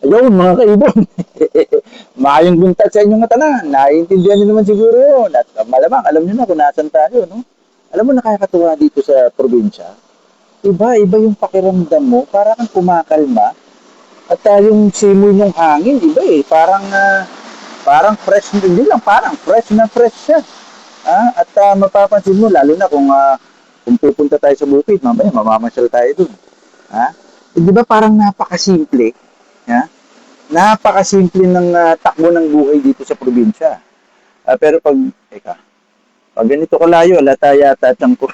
Ayun, mga kaibon. Maayong buntag sa inyong tanan. Naiintindihan niyo naman siguro yun. At malamang, alam niyo na kung nasan tayo, no? Alam mo, nakakatuwa dito sa probinsya. Iba-iba yung pakiramdam mo. Parang kang kumakalma. At yung simoy ng hangin, iba eh. Parang fresh, hindi lang parang fresh na fresh siya. At mapapansin mo, lalo na kung pupunta tayo sa bukid, mamaya mamamasyal tayo dun. Di ba parang napakasimple? Ha? Napakasimple ng takbo ng buhay dito sa probinsya. Pero pag ganito kalayo, alata yata ko.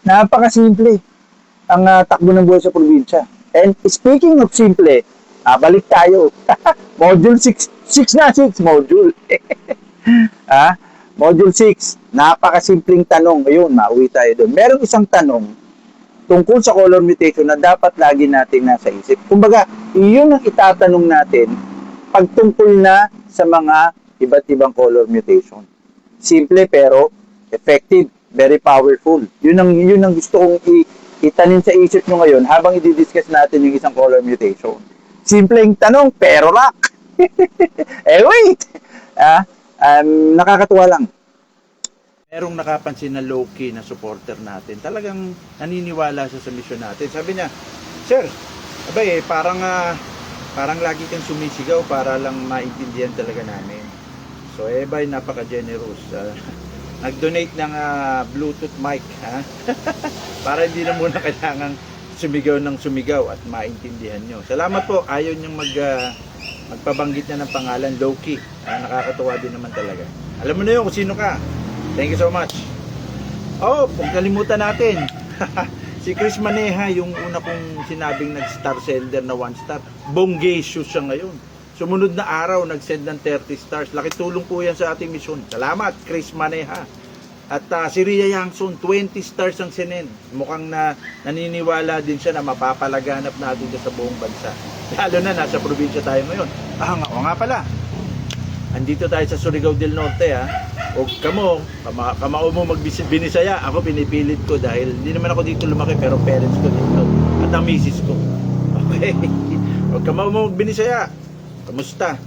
Napakasimple ang takbo ng buhay sa probinsya. And speaking of simple, balik tayo. Module 6. 6 na 6 module. ah, Module 6. Napakasimpleng tanong. Ayun, mauwi tayo doon. Merong isang tanong tungkol sa color mutation na dapat lagi natin nasa isip. Kumbaga, iyon ang itatanong natin pagtungkol na sa mga iba't ibang color mutation. Simple pero effective, very powerful. Yun ang gusto kong itanin sa isip nyo ngayon habang i-discuss natin yung isang color mutation. Simpleng tanong pero rock. Wait! Nakakatuwa lang. Merong nakapansin na low-key na supporter natin. Talagang naniniwala siya sa mission natin. Sabi niya, Sir, abay parang lagi kang sumisigaw para lang maintindihan talaga namin. So, napaka-generous. Nag-donate ng Bluetooth mic. Para hindi na muna kailangang sumigaw ng sumigaw at maintindihan nyo. Salamat po. Ayaw niyong magpabanggit na ng pangalan, low-key. Nakakatuwa din naman talaga. Alam mo na yun kung sino ka. Thank you so much. Kung kalimutan natin. Si Chris Maneha, yung una kong sinabing nag-star sender na 1 star. Bonggacious siya ngayon. Sumunod na araw, nag-send ng 30 stars. Laki tulong po yan sa ating mission. Salamat, Chris Maneha. At si Ria Yangson, 20 stars ang sinend. Mukhang naniniwala din siya na mapapalaganap natin sa buong bansa. Lalo na, nasa probinsya tayo ngayon. nga pala. Andito tayo sa Surigao del Norte o kamao mo magbinisaya, ako pinipilit ko dahil hindi naman ako dito lumaki pero parents ko dito at ang misis ko. Okay. O kamao mo magbinisaya. Kamusta?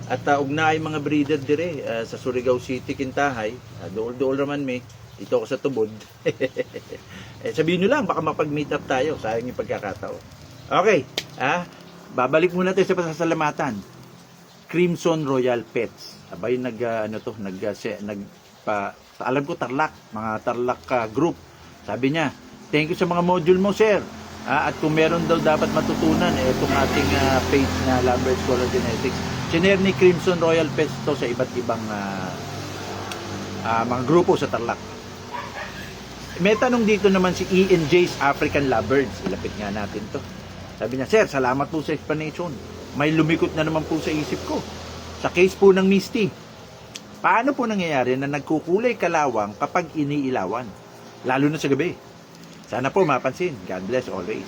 At ugnay mga breeder dire sa Surigao City, Kintahay. Dool raman me. Dito ako sa Tubod. Sabihin nyo lang, baka mapag-meet up tayo. Sayang yung pagkakataon. Okay. Babalik muna tayo sa pasasalamatan. Crimson Royal Pets. Abay alam ko Tarlac, mga Tarlac group. Sabi niya, thank you sa mga module mo, sir. At kung meron daw dapat matutunan, itong ating page na Lambert Scholar Genetics. Siner ni Crimson Royal Pets to sa iba't ibang mga grupo sa Tarlac. May tanong dito naman si E&J's African Lovebirds. Ilapit nga natin to. Sabi niya, sir, salamat po sa explanation. May lumikot na naman po sa isip ko. Sa case po ng Misty, paano po nangyayari na nagkukulay kalawang kapag iniilawan? Lalo na sa gabi. Sana po mapansin. God bless always.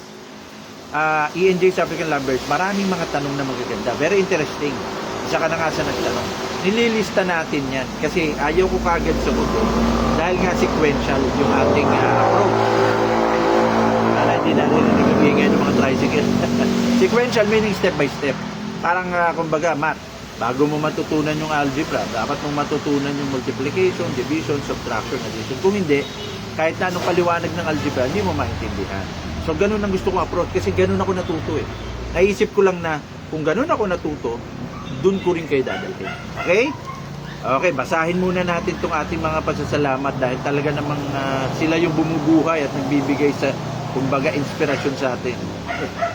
E&J's African Lovebirds, maraming mga tanong na magaganda. Very interesting. Isa ka na nga sa nagtanong. Nililista natin yan kasi ayaw ko kagad sa buto dahil nga sequential yung ating approach. Hindi natin nagigingay ng mga tricycle. Sequential meaning step by step. Parang kumbaga, math. Bago mo matutunan yung algebra, dapat mong matutunan yung multiplication, division, subtraction, addition. Kung hindi, kahit na anong paliwanag ng algebra, hindi mo maintindihan. So, ganun ang gusto kong approach kasi ganun ako natuto eh. Naisip ko lang na kung ganun ako natuto, dun ko rin kayo dadalhin. Okay? Okay, basahin muna natin itong ating mga pasasalamat dahil talaga namang sila yung bumubuhay at nagbibigay sa kumbaga inspirasyon sa atin.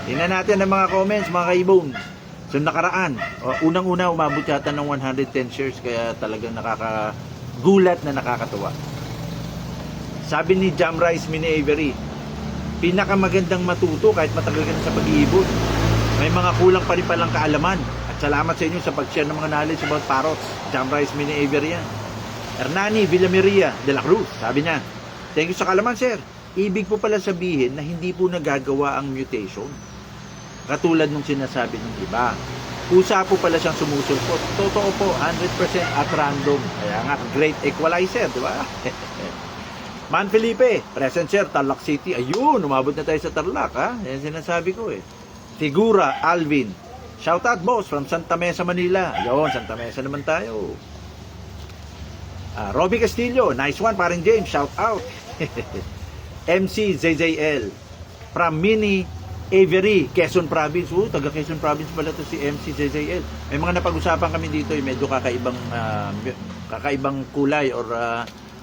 Tingnan natin ang mga comments, mga kaibon. So nakaraan, unang-una umabot yata ng 110 shares kaya talagang nakakagulat na nakakatuwa. Sabi ni Jam Rice Mini Avery, pinakamagandang matuto kahit matagal ka na sa pag-iibon. May mga kulang pa rin palang kaalaman. At salamat sa inyo sa pag-share ng mga knowledge about parrots. Jam Rice Mini Avery yan. Hernani Villamiria de la Cruz, sabi niya, thank you sa kaalaman, sir. Ibig po pala sabihin na hindi po nagagawa ang mutation. Katulad nung sinasabi ng iba. Kusa po pala siyang sumusulpot. Totoo po, 100% at random. Kaya nga, great equalizer, di ba? Man Felipe, present sir, Tarlac City. Ayun, umabot na tayo sa Tarlac, ha? Yan sinasabi ko eh. Figura Alvin. Shout out boss from Santa Mesa, Manila. Ayun, Santa Mesa naman tayo. Robbie Castillo, nice one paring James, shout out. MC ZZL from Mini Avery, Quezon Province. Taga Quezon Province pala to si MC ZZL. May mga napag-usapan kami dito, medyo kakaibang kulay or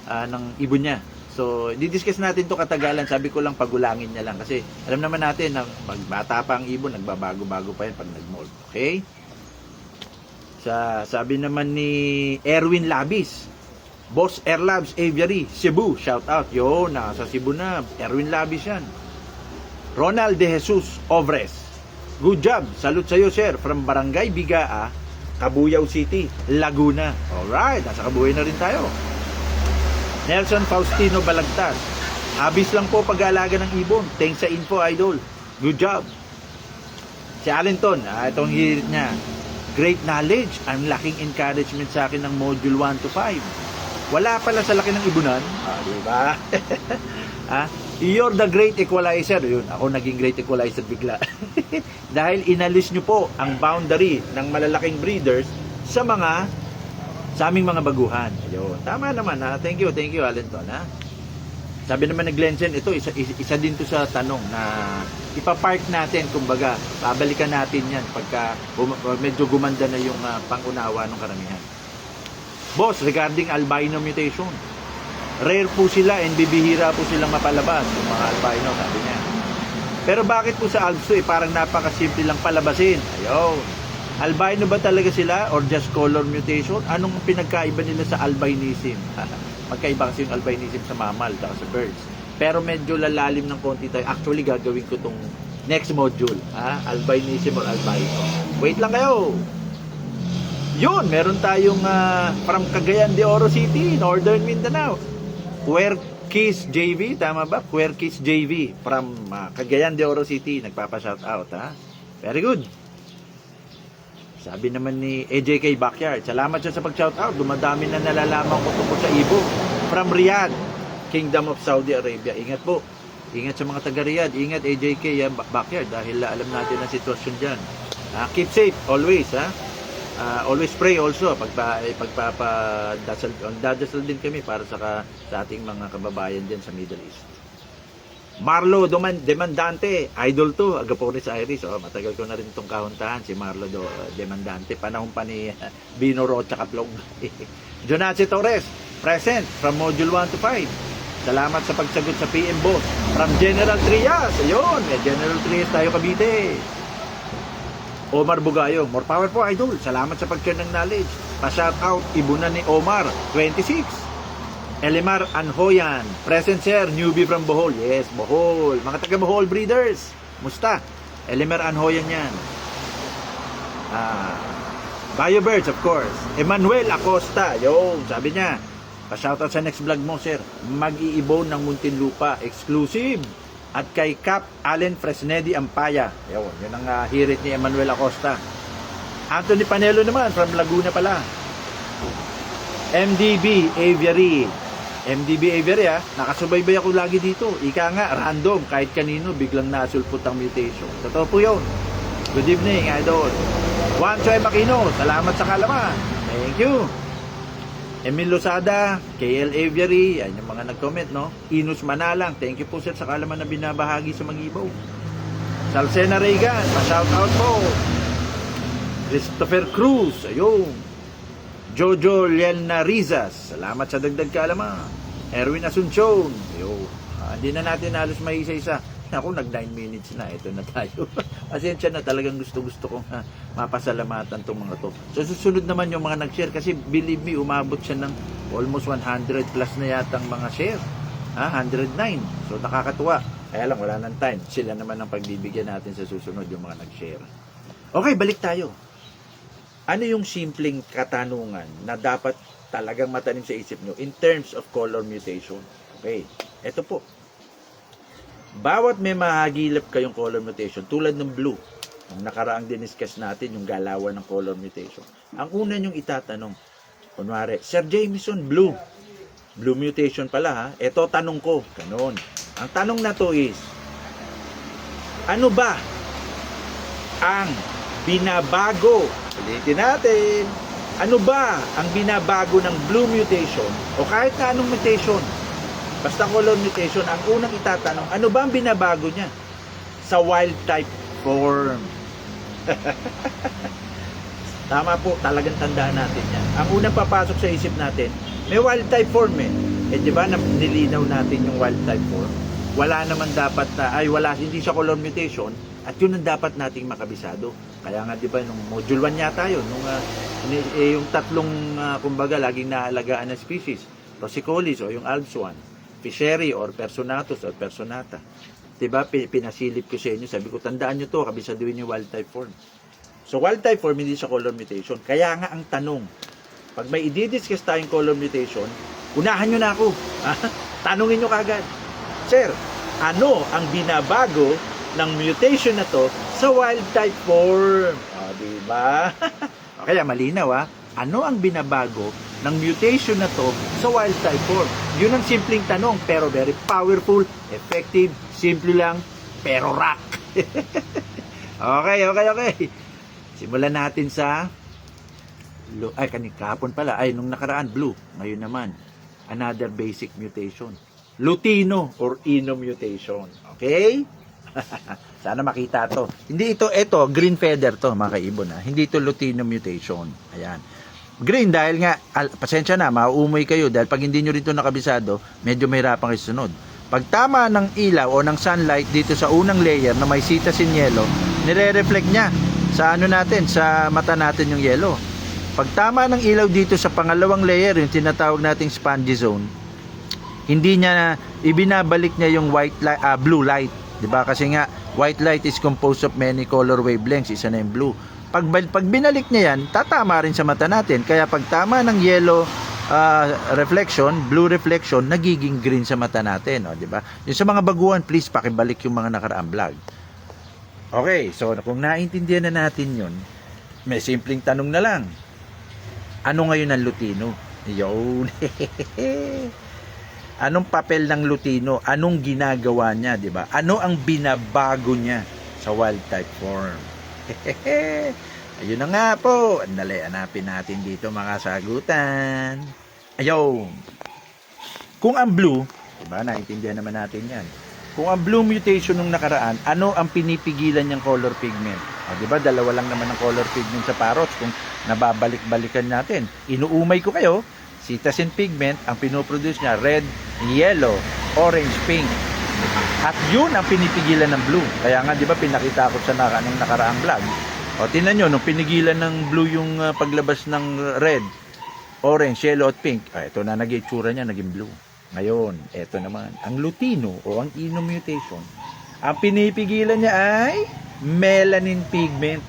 ng ibon niya. So, di-discuss natin to katagalan. Sabi ko lang pagulangin niya lang kasi alam naman natin na magbata pa ang ibon, nagbabago-bago pa yan pag nag-mold. Okay? Sabi naman ni Erwin Labis, Boss Air Labs Aviary, Cebu, shout out. Yo, nasa Cebu na. Erwin Labis yan. Ronald De Jesus Ovres, good job. Salute sa'yo, sir. From Barangay Bigaa, Cabuyao City, Laguna. Alright, nasa Cabuyao na rin tayo. Nelson Faustino Balagtas, habis lang po pag-aalaga ng ibon. Thanks sa info, idol. Good job. Si Allenton, itong hirit niya. Great knowledge. Ang laking encouragement sa akin ng module 1 to 5. Wala pala sa laki ng ibunan. Diba? You're the great equalizer. Yun, ako naging great equalizer bigla. Dahil inalis nyo po ang boundary ng malalaking breeders sa aming mga baguhan. Ayun. Tama naman ha. Thank you, Allenton ha. Sabi naman ni Glenson, ito isa din to sa tanong na ipapark natin, kumbaga, babalikan natin yan pagka medyo gumanda na yung pangunawa ng karamihan. Boss, regarding albino mutation, rare po sila and bibihira po silang mapalabas yung mga albino, sabi niya. Pero bakit po sa albso parang napakasimple lang palabasin? Ayun. Albino ba talaga sila or just color mutation? Anong pinagkaiba nila sa albinism? Magkaiba kasi yung albinism sa mammal at sa birds. Pero medyo lalalim ng konti tayo. Actually, gagawin ko tong next module. Albinism or albino. Wait lang kayo! Yun, meron tayong from Cagayan de Oro City, Northern Mindanao. Querkis JV, tama ba? Querkis JV from Cagayan de Oro City, nagpapa-shoutout ha. Very good. Sabi naman ni AJK Backyard, salamat siya sa pag-shoutout. Dumadami na nalalaman ko tungkol sa ibon. From Riyadh, Kingdom of Saudi Arabia. Ingat po. Ingat sa mga taga Riyadh. Ingat AJK Backyard dahil alam natin ang sitwasyon dyan. Keep safe always ha. Always pray also dadasal din kami para sa ating mga kababayan diyan sa Middle East. Marlo Demandante, idol to, Agapones Iris. Matagal ko na rin itong kahuntahan si Marlo Demandante, panahon pa ni Bino Rocha Kaplog. Jonace Torres, present from module 1 to 5. Salamat sa pagsagot sa PM Boss. From General Trias, ayun, may General Trias tayo, Cavite. Omar Bugayo, more power po idol. Salamat sa pag-share ng knowledge. Pa-shout out, ibunan ni Omar, 26. Elimar Anhoyan, present sir, newbie from Bohol. Yes, Bohol. Mga taga Bohol breeders, musta? Elimar Anhoyan yan. BioBirds, of course. Emmanuel Acosta, yo, sabi niya, pa-shoutout sa next vlog mo, sir. Mag-iibon ng Muntinlupa, exclusive. At kay Cap Allen Fresnedi Ampaya. Yun ang hirit ni Emmanuel Acosta. Anthony Panelo naman, from Laguna pala. MDB Aviary. MDB Aviary nakasubaybay ako lagi dito. Ika nga, random, kahit kanino, biglang nasulpot ang mutation. Totoo po yun. Good evening, idol. Juan Choy Makino, salamat sa kalaman. Thank you. Emil Losada, KL Aviary, yan yung mga nag-comment, no? Inus Manalang, thank you po sir sa kalaman na binabahagi sa Mag-Ibaw. Salsena Reagan, pa-shoutout po. Christopher Cruz, ayun. Jojo Lielna Rizas, salamat sa dagdag kaalaman. Erwin Asuncion, hindi na natin halos may isa-isa. Ako, nag 9 minutes na, ito na tayo. Pasensya na, talagang gusto kong mapasalamatan tong mga to. So, susunod naman yung mga nag-share kasi believe me, umabot siya ng almost 100 plus na yatang mga share. 109. So, nakakatuwa. Kaya lang, wala nang time. Sila naman ang pagbibigyan natin sa susunod yung mga nag-share. Okay, balik tayo. Ano yung simpleng katanungan na dapat talagang matanim sa isip nyo in terms of color mutation? Okay, eto po. Bawat may mahagilap kayong color mutation, tulad ng blue, ang nakaraang diniscuss natin, yung galawan ng color mutation. Ang una nyong itatanong, kunwari, Sir Jameson, blue mutation pala ha. Eto tanong ko, ganun. Ang tanong na to is, ano ba ang binabago? Ulitin natin. Ano ba ang binabago ng blue mutation o kahit na anong mutation? Basta color mutation, ang unang itatanong, ano ba ang binabago niya sa wild type form? Tama po, talagang tandaan natin yan. Ang unang papasok sa isip natin, may wild type form eh. Eh di ba, nilinaw natin yung wild type form? Wala naman dapat na, hindi siya color mutation, at yun ang dapat nating makabisado. Kaya nga di ba, nung module 1 yata yun, yung tatlong, kumbaga, laging naalagaan na species, Rosicolis o yung Alps 1, Fishery or Personatus or Personata. Di ba, pinasilip ko sa inyo, sabi ko, tandaan nyo to, kabisaduhin yung wild type form. So, wild type form, hindi siya color mutation. Kaya nga ang tanong, pag may i-discuss tayong color mutation, unahan nyo na ako. Tanungin nyo kagad, Sir, ano ang binabago ng mutation na to sa wild type form? O, diba? Kaya malinaw, ano ang binabago ng mutation na to sa wild type form? Yun ang simpleng tanong, pero very powerful, effective, simple lang, pero rock. Okay. Simulan natin sa kahapon pala, nung nakaraan blue, ngayon naman another basic mutation, Lutino or Ino mutation. Okay? Sana makita to. Hindi ito green feather to mga kaibon, hindi ito Lutino mutation. Ayan. Green dahil nga, pasensya na, mauumoy kayo dahil pag hindi nyo rito nakabisado, medyo mahirapan kayo sunod. Pag tama ng ilaw o ng sunlight dito sa unang layer na may cetacean yellow, nire-reflect niya sa natin, sa mata natin yung yellow. Pag tama ng ilaw dito sa pangalawang layer, yung tinatawag nating spongy zone, hindi niya ibinabalik niya yung blue light, 'di ba? Kasi nga white light is composed of many color wavelengths, isa na yung blue. Pag binalik niya yan, tatama rin sa mata natin. Kaya pag tama ng yellow reflection, blue reflection, nagiging green sa mata natin, 'di ba? Yung sa mga baguhan, please pakibalik yung mga nakaraang vlog. Okay, so kung naintindihan na natin yun, may simpleng tanong na lang. Ano ngayon ang Lutino? Yun. Anong papel ng Lutino? Anong ginagawa niya, di ba? Ano ang binabago niya sa wild type form? Ayun na nga po. Andali, hanapin natin dito mga sagutan. Ayun. Kung ang blue, di ba? Naintindihan naman natin yan. Kung ang blue mutation nung nakaraan, ano ang pinipigilan niyang color pigment? Di ba, dalawa lang naman ang color pigment sa parrots kung nababalik-balikan natin. Inuumay ko kayo, cetacean pigment, ang pinoproduce niya, red, yellow, orange, pink. At yun ang pinipigilan ng blue. Kaya nga, di ba, pinakita ko sa nung nakaraang vlog. O, tingnan nyo, nung pinigilan ng blue yung paglabas ng red, orange, yellow, at pink, ito na nag-itsura niya, naging blue. Ngayon, eto naman, ang Lutino o ang Ino mutation, ang pinipigilan niya ay melanin pigment.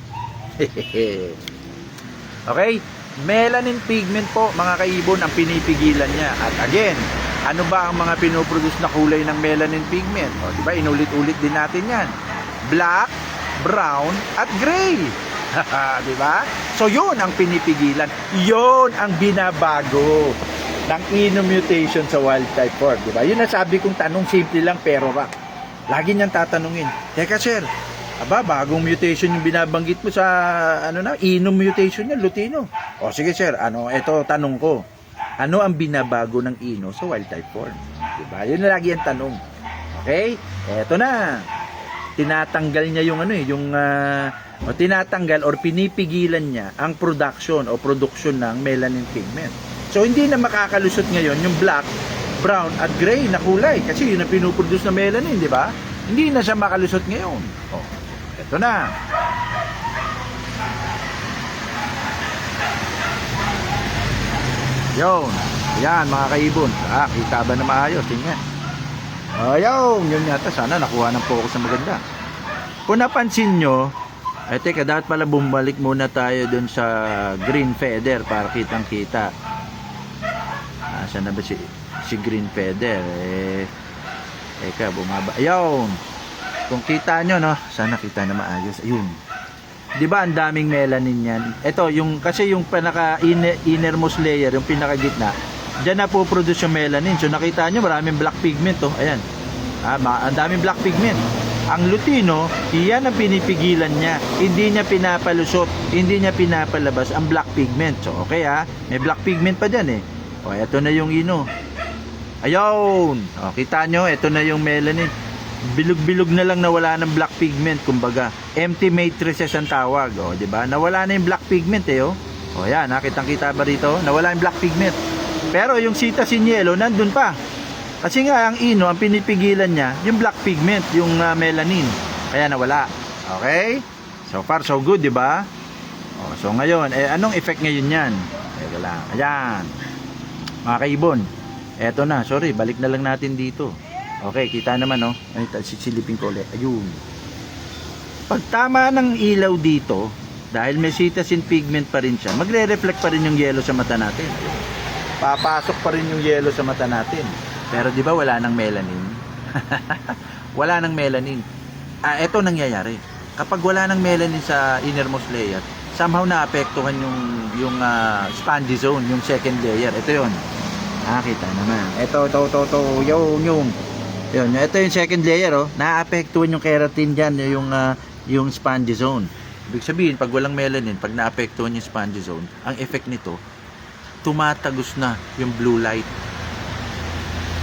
Okay? Melanin pigment po, mga kaibon, ang pinipigilan niya. At again, ano ba ang mga pinoproduce na kulay ng melanin pigment? O, diba, inulit-ulit din natin yan. Black, brown, at gray. Diba? So, yun ang pinipigilan. Yun ang binabago ng Ino mutation sa wild type form, di ba? Yun nasabi kong tanong, simple lang pero rock. Lagi niyang tatanungin, teka sir, bagong mutation yung binabanggit mo sa Ino mutation niya, Lutino. O sige sir, ito tanong ko. Ano ang binabago ng Ino sa wild type form? Di ba? Yun na lagi ang tanong. Okay? Eto na. Tinatanggal niya yung tinatanggal or pinipigilan niya ang production ng melanin pigment. So, hindi na makakalusot ngayon yung black, brown, at gray na kulay. Kasi yun ang pinuproduce na melanin, di ba? Hindi na siya makalusot ngayon. O, eto na. Yun. Ayan, mga kaibon. Kita ba na maayos? Tingnan. Yun yata. Sana nakuha ng focus na maganda. Kung napansin nyo, teka, dapat pala bumalik muna tayo dun sa green feather para kitang-kita. Saan na ba si green feather? Teka, bumaba. Ayun. Kung kita nyo, no? Sana kita na maayos. Ayun. Di ba ang daming melanin yan? Ito, kasi yung pinaka innermost layer, yung pinaka gitna, dyan na po produce yung melanin. So nakita nyo, maraming black pigment, oh. Ayan. Ang daming black pigment. Ang lutino, iyan ang pinipigilan niya. Hindi niya pinapalusot, hindi niya pinapalabas ang black pigment. So, okay ha, may black pigment pa dyan eh. O, eto na yung ino. Ayun! O, kita nyo, eto na yung melanin. Bilog-bilog na lang, nawala ng black pigment, kumbaga. Empty matrices ang tawag. O, diba? Nawala na yung black pigment eh, oh. O, yan ha, kitang-kita ba rito? Nawala yung black pigment. Pero yung cetiazine yellow, nandun pa. Kasi nga, ang ino, ang pinipigilan niya, yung black pigment, yung melanin. Kaya nawala. Okay? So far, so good, di ba? O, so ngayon, anong effect ngayon yan? Teka lang. Ayan. Mga kaibon. Eto na, sorry, balik na lang natin dito. Okay, kita naman, no? Ay, sisilipin ko ulit. Ayun. Pag tama ng ilaw dito, dahil may cetiazine pigment pa rin siya, magre-reflect pa rin yung yellow sa mata natin. Ayun. Papasok pa rin yung yellow sa mata natin. Pero di ba wala nang melanin? Wala nang melanin. Ito nangyayari. Kapag wala nang melanin sa innermost layer, somehow naapektuhan yung spongy zone, yung second layer. Ito 'yon. Kita naman. Ito yung yun, ito yung second layer, oh. Naapektuhan yung keratin diyan, yung spongy zone. Ibig sabihin, pag walang melanin, pag naapektuhan yung spongy zone, ang effect nito, tumatagos na yung blue light.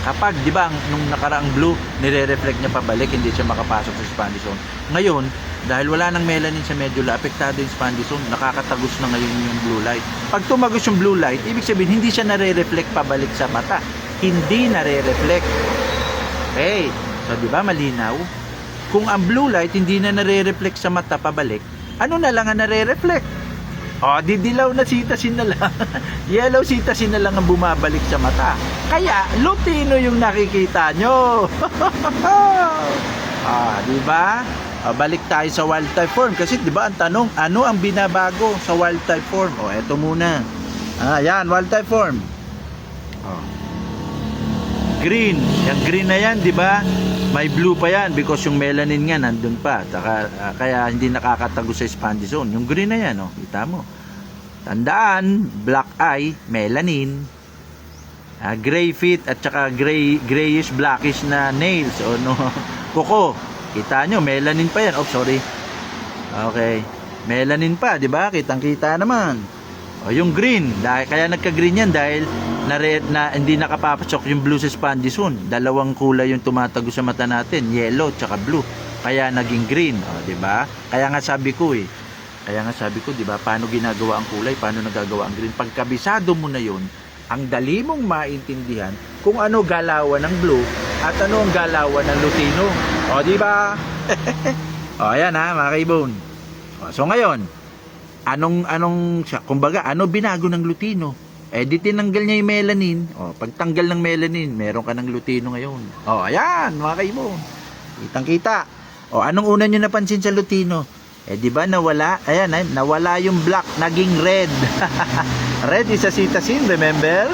Kapag, di ba, nung nakaraang blue, nire-reflect niya pabalik, hindi siya makapasok sa spongy zone. Ngayon, dahil wala nang melanin sa medulla, apektado yung spongy zone, nakakatagos na ngayon yung blue light. Pag tumagos yung blue light, ibig sabihin, hindi siya nare-reflect pabalik sa mata. Hindi nare-reflect. Okay, so di ba, malinaw? Kung ang blue light hindi na nare-reflect sa mata pabalik, ano na lang ang nare-reflect? Didilaw na cetiazine na lang. Yellow cetiazine na lang ang bumabalik sa mata. Kaya, lutino yung nakikita nyo. Di ba? Balik tayo sa wild type form. Kasi, di ba, ang tanong, ano ang binabago sa wild type form? Eto muna. Yan, wild type form. Green. Yung green na yan, di ba? May blue pa yan because yung melanin nga nandun pa. Kaya hindi nakakatagos sa spongy zone. Yung green na yan, kita mo. Tandaan, black eye, melanin. Gray feet at saka grayish blackish na nails o kuko. Kita nyo, melanin pa yan. Sorry. Okay. Melanin pa, di ba? Kitang-kita naman. Yung green, kaya nagka-green yan dahil hindi nakapapasok yung blue sa spongy zone. Dalawang kulay yung tumatago sa mata natin, yellow tsaka blue. Kaya naging green, di ba? Kaya nga sabi ko, di ba, paano ginagawa ang kulay, paano nagagawa ang green? Pagkabisado mo na yun, ang dali mong maintindihan kung ano galawan ng blue at ano ang galawan ng lutino. Di ba? Ayan mga kaibon. So ngayon, kumbaga, ano binago ng lutino? Di tinanggal niya yung melanin. Pagtanggal ng melanin, meron ka ng lutino ngayon. Ayan, mga kaibon. Kitang-kita. Anong una nyo napansin sa lutino? Di ba nawala? Ayan, nawala yung black, naging red. Red is a cetiazine, remember?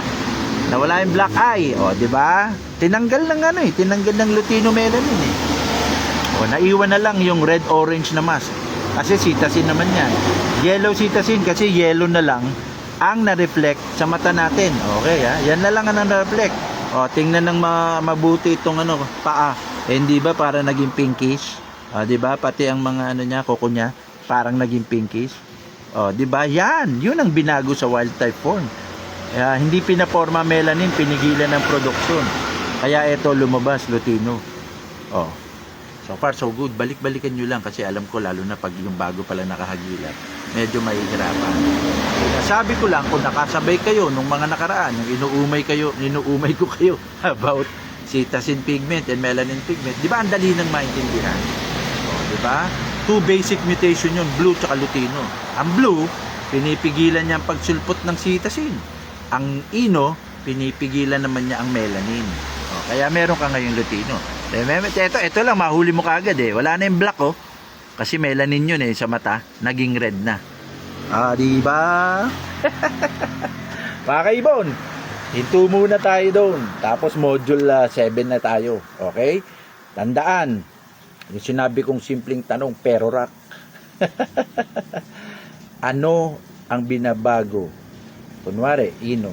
Nawala yung black eye. Di ba? Tinanggal ng lutino melanin eh. Naiwan na lang yung red-orange na mask. Kasi cetiazine naman yan. Yellow cetiazine kasi yellow na lang ang na-reflect sa mata natin. Okay, yan na lang ang na-reflect. Tingnan ng mabuti itong paa. Hindi ba para naging pinkish? Di ba? Pati ang mga niya, kuko niya, parang naging pinkish. Di ba? Yun ang binago sa wild type form. Hindi pinaporma melanin, pinigilan ng produksyon. Kaya ito lumabas lutino. So far so good. Balik-balikan nyo lang kasi alam ko lalo na pag yung bago pala nakahagilap, medyo mahihirapan. Sabi ko lang kung nakasabay kayo nung mga nakaraan, yung inuumay ko kayo about cetiazine pigment and melanin pigment, di ba ang dali nang maintindihan? Di ba? Two basic mutation yun, blue tsaka lutino. Ang blue, pinipigilan niya ang pagsulpot ng cetiazine. Ang ino, pinipigilan naman niya ang melanin. Kaya meron ka ngayong lutino. Ito lang, mahuli mo kaagad eh. Wala na yung black kasi melanin yun sa mata, naging red na. Di ba? Mga kaibon, hinto muna tayo doon. Tapos module 7 na tayo. Okay? Tandaan, yung sinabi kong simpleng tanong, pero rock. Ano ang binabago? Kunwari, ino,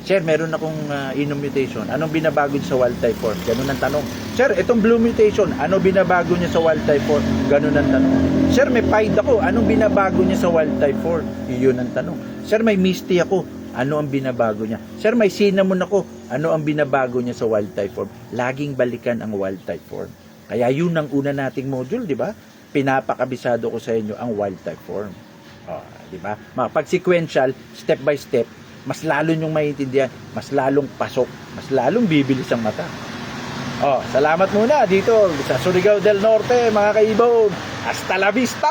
Sir, meron akong inom mutation. Anong binabago niya sa wild type form? Ganun ang tanong. Sir, itong blue mutation, ano binabago niya sa wild type form? Ganun ang tanong. Sir, may pied ako. Anong binabago niya sa wild type form? Iyon ang tanong. Sir, may misty ako. Ano ang binabago niya? Sir, may cinnamon ako. Ano ang binabago niya sa wild type form? Laging balikan ang wild type form. Kaya yun ang una nating module, di ba? Pinapakabisado ko sa inyo ang wild type form. Di ba? Pag sequential, step by step, mas lalo nyong maintindihan, mas lalong pasok, mas lalong bibilis ang mata. Salamat muna dito sa Surigao del Norte, mga kaibon. Hasta la vista!